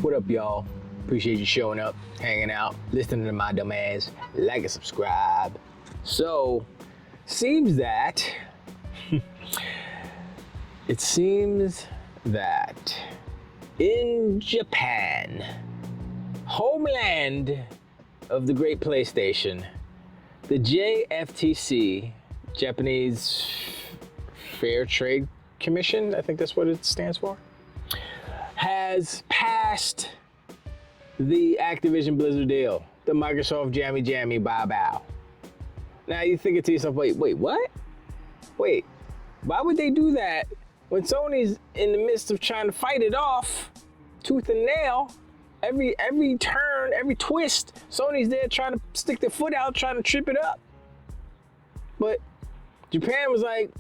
What up, y'all? Appreciate you showing up, hanging out, listening to my dumb ass. Like and subscribe. So, seems that in Japan, homeland of the great PlayStation, the JFTC, Japanese Fair Trade Commission, I think that's what it stands for, has passed the Activision Blizzard deal, the Microsoft Jammy Bow Bow. Now you're thinking to yourself, wait, what? Wait, why would they do that when Sony's in the midst of trying to fight it off, tooth and nail? Every turn, every twist, Sony's there trying to stick their foot out, trying to trip it up. But Japan was like,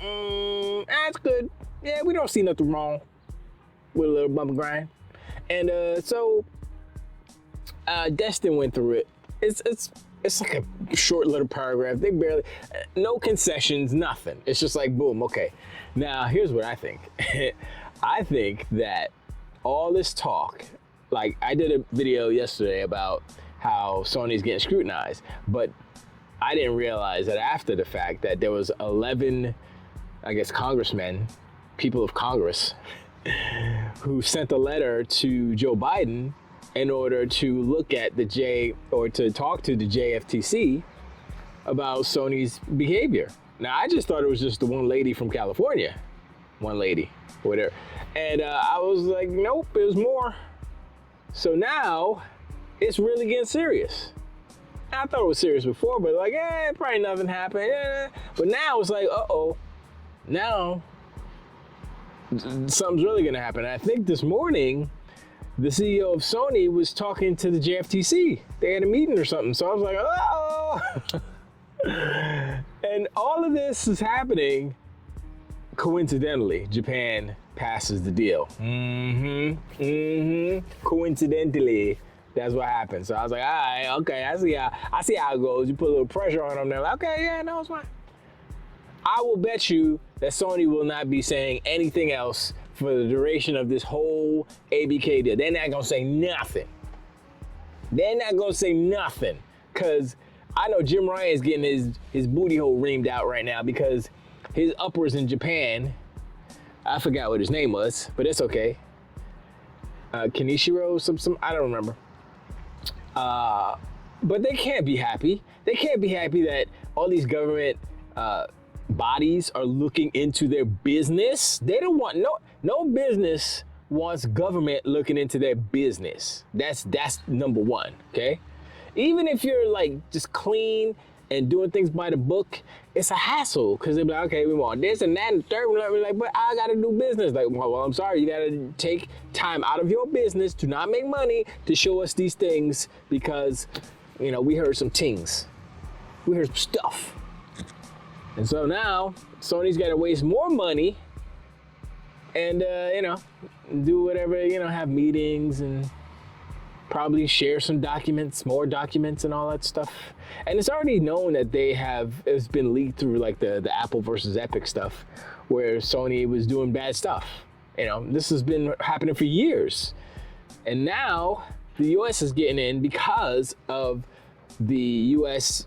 that's good. Yeah, we don't see nothing wrong with a little bump and grind. And so Destin went through it. It's like a short little paragraph. They barely, no concessions, nothing. It's just like, boom, okay. Now, here's what I think. I think that all this talk, like I did a video yesterday about how Sony's getting scrutinized, but I didn't realize that after the fact that there was 11, I guess, congressmen, people of Congress, who sent a letter to Joe Biden in order to look at to talk to the JFTC about Sony's behavior. Now, I just thought it was just the one lady from California, whatever. And I was like, nope, it was more. So now it's really getting serious. I thought it was serious before, but like, probably nothing happened. But now it's like, now something's really gonna happen. And I think this morning, the CEO of Sony was talking to the JFTC. They had a meeting or something. So I was like, And all of this is happening coincidentally. Japan passes the deal. Coincidentally, that's what happened. So I was like, all right, okay, I see how it goes. You put a little pressure on them. They're like, okay, yeah, no, it's fine. I will bet you that Sony will not be saying anything else for the duration of this whole ABK deal. They're not gonna say nothing. Cause I know Jim Ryan's getting his booty hole reamed out right now because his uppers in Japan, I forgot what his name was, but it's okay. Kenichiro, some I don't remember. But they can't be happy. They can't be happy that all these government bodies are looking into their business. They don't want no business wants government looking into their business. That's number one, okay? Even if you're like just clean and doing things by the book, it's a hassle because they're like, okay, we want this and that and the third. We're like, but I gotta do business. Like, well, I'm sorry, you gotta take time out of your business to not make money to show us these things because, we heard some things. We heard some stuff. And so now Sony's got to waste more money and, do whatever, have meetings and probably share some documents, more documents and all that stuff. And it's already known that it's been leaked through like the Apple versus Epic stuff where Sony was doing bad stuff. This has been happening for years. And now the US is getting in because of the US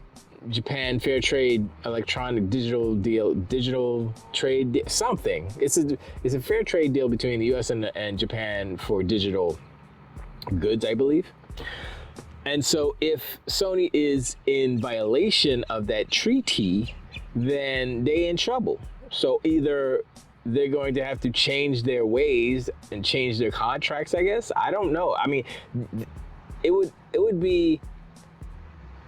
Japan Fair Trade electronic digital trade something. It's a fair trade deal between the US and Japan for digital goods, I believe. And so if Sony is in violation of that treaty, then they in trouble. So either they're going to have to change their ways and change their contracts, I guess. I don't know. I mean, it would be,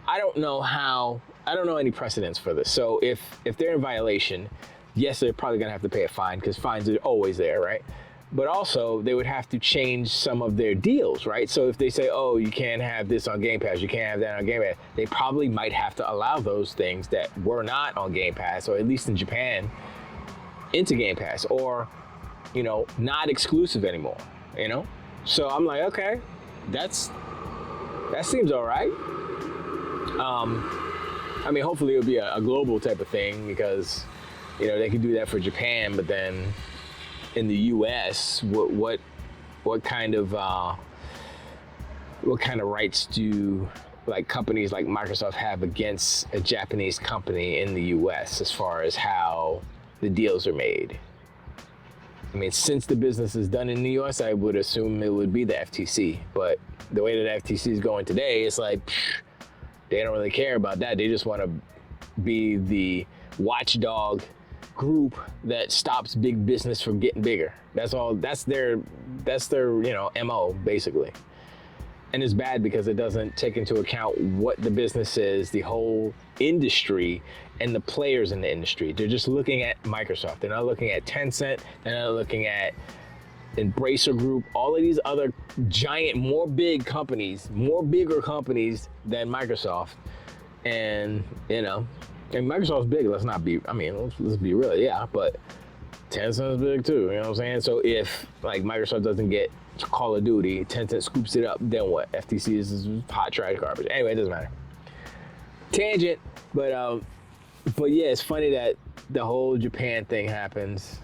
I don't know any precedents for this. So if they're in violation, yes, they're probably gonna have to pay a fine because fines are always there, right? But also they would have to change some of their deals, right? So if they say, oh, you can't have this on Game Pass, you can't have that on Game Pass, they probably might have to allow those things that were not on Game Pass, or at least in Japan, into Game Pass, or, not exclusive anymore, So I'm like, okay, that seems all right. I mean, hopefully it'll be a global type of thing because, they can do that for Japan, but then in the U.S., what kind of what kind of rights do like companies like Microsoft have against a Japanese company in the US as far as how the deals are made? I mean, since the business is done in the US, I would assume it would be the FTC. But the way that the FTC is going today, it's like, they don't really care about that. They just want to be the watchdog group that stops big business from getting bigger. That's all. That's their MO basically. And it's bad because it doesn't take into account what the business is, the whole industry, and the players in the industry. They're just looking at Microsoft. They're not looking at Tencent. They're not looking at Embracer Group, all of these other giant, more bigger companies than Microsoft. And, and Microsoft's big, let's be real, yeah, but Tencent's big too, you know what I'm saying? So if, like, Microsoft doesn't get Call of Duty, Tencent scoops it up, then what? FTC is hot trash garbage. Anyway, it doesn't matter. Tangent, but yeah, it's funny that the whole Japan thing happens.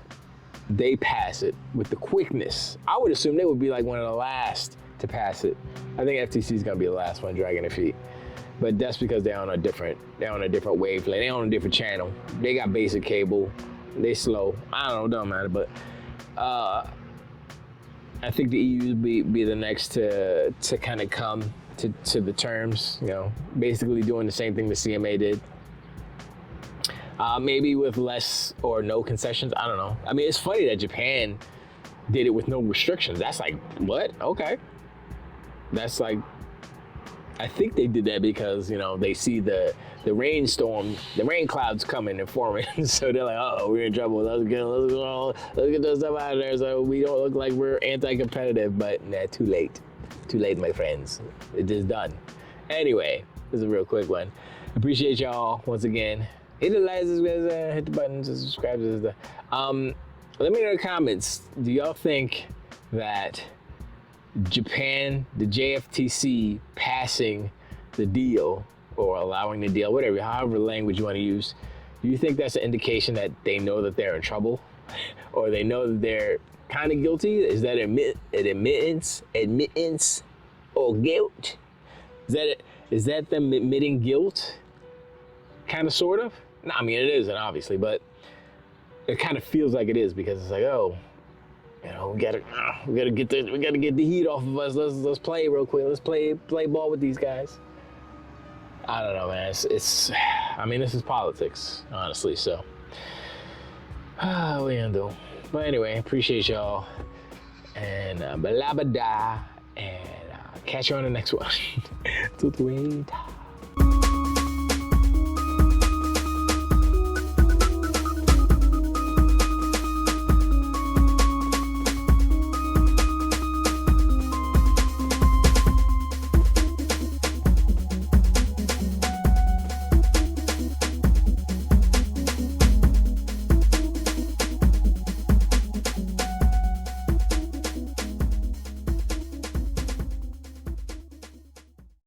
They pass it with the quickness. I would assume they would be like one of the last to pass it. I think FTC is gonna be the last one dragging their feet, but that's because they're on a different wavelength. They're on a different channel. They got basic cable. They slow. I don't know, don't matter. But I think the EU would be the next to kind of come to the terms. Basically doing the same thing the CMA did. Maybe with less or no concessions. I don't know. I mean, it's funny that Japan did it with no restrictions. That's like, what? Okay. That's like, I think they did that because, they see the rain clouds coming and forming. So they're like, uh-oh, we're in trouble. Let's get this stuff out of there so we don't look like we're anti-competitive. But nah, too late. Too late, my friends. It is done. Anyway, this is a real quick one. Appreciate y'all once again. Hit the likes, hit the buttons, subscribe to this. Let me know in the comments. Do y'all think that Japan, the JFTC passing the deal or allowing the deal, whatever, however language you want to use, do you think that's an indication that they know that they're in trouble, or they know that they're kind of guilty? Is that admittance or guilt? Is that them admitting guilt? Kind of, sort of. No, I mean, it isn't, obviously, but it kind of feels like it is, because it's like, oh, we gotta get the heat off of us. Let's play real quick. Let's play ball with these guys. I don't know, man. This is politics, honestly. So, what are you gonna do? But anyway, appreciate y'all, and blah blah da, and catch you on the next one. Tutuita.